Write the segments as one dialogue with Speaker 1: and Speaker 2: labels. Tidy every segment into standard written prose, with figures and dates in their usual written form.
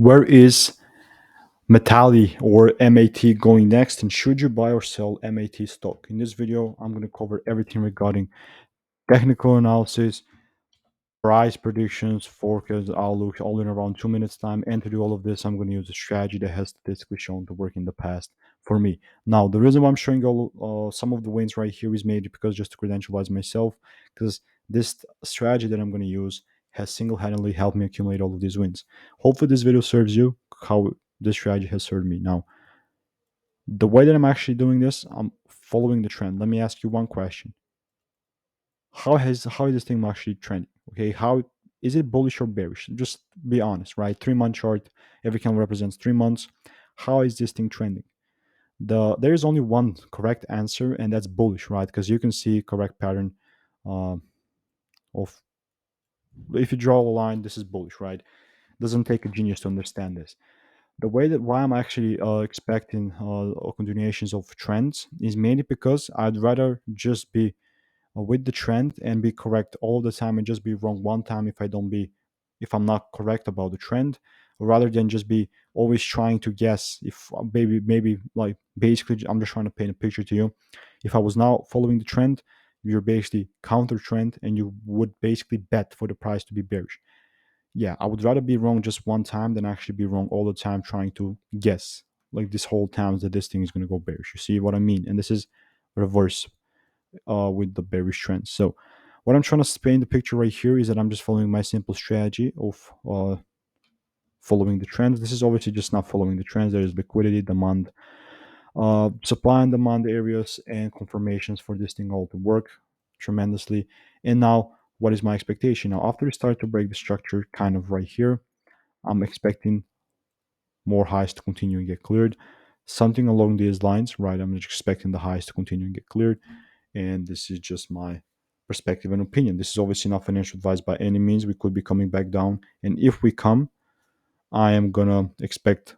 Speaker 1: Where is Mattel or MAT going next, and should you buy or sell MAT stock? In this video, I'm going to cover everything regarding technical analysis, price predictions, forecast, outlook, all in around 2 minutes time. And to do all of this, I'm going to use a strategy that has statistically shown to work in the past for me. Now, the reason why I'm showing all some of the wins right here is made because just to credentialize myself, because this strategy that I'm going to use has single-handedly helped me accumulate all of these wins. Hopefully, this video serves you how this strategy has served me. Now, the way that I'm actually doing this, I'm following the trend. Let me ask you one question: how is this thing actually trending? Okay, how is it bullish or bearish? Just be honest, right? 3 month chart, every candle represents 3 months. How is this thing trending? There is only one correct answer, and that's bullish, right? Because you can see correct pattern uh, of if you draw a line, this is bullish, right? Doesn't take a genius to understand this. The way that why I'm actually expecting continuations of trends is mainly because I'd rather just be with the trend and be correct all the time and just be wrong one time if I'm not correct about the trend, rather than just be always trying to guess if maybe like basically I'm just trying to paint a picture to you. If I was now following the trend, you're basically counter trend and you would basically bet for the price to be bearish. Yeah, I would rather be wrong just one time than actually be wrong all the time trying to guess like this whole time that this thing is going to go bearish. You see what I mean? And this is reverse with the bearish trend. So what I'm trying to paint the picture right here is that I'm just following my simple strategy of following the trends. This is obviously just not following the trends. There is liquidity, demand, supply and demand areas, and confirmations for this thing all to work tremendously. And now, what is my expectation? Now, after we start to break the structure kind of right here, I'm expecting more highs to continue and get cleared. Something along these lines, right? I'm just expecting the highs to continue and get cleared. And this is just my perspective and opinion. This is obviously not financial advice by any means. We could be coming back down. And if we come, I am going to expect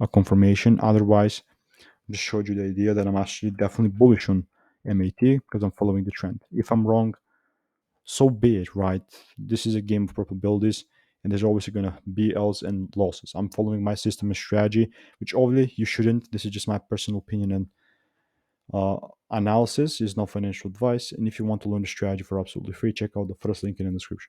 Speaker 1: a confirmation. Otherwise, I just showed you the idea that I'm actually definitely bullish on MAT because I'm following the trend. If I'm wrong, so be it, right? This is a game of probabilities, and there's always going to be L's and losses. I'm following my system and strategy, which obviously you shouldn't. This is just my personal opinion and uh, analysis, is not financial advice. And if you want to learn the strategy for absolutely free, check out the first link in the description.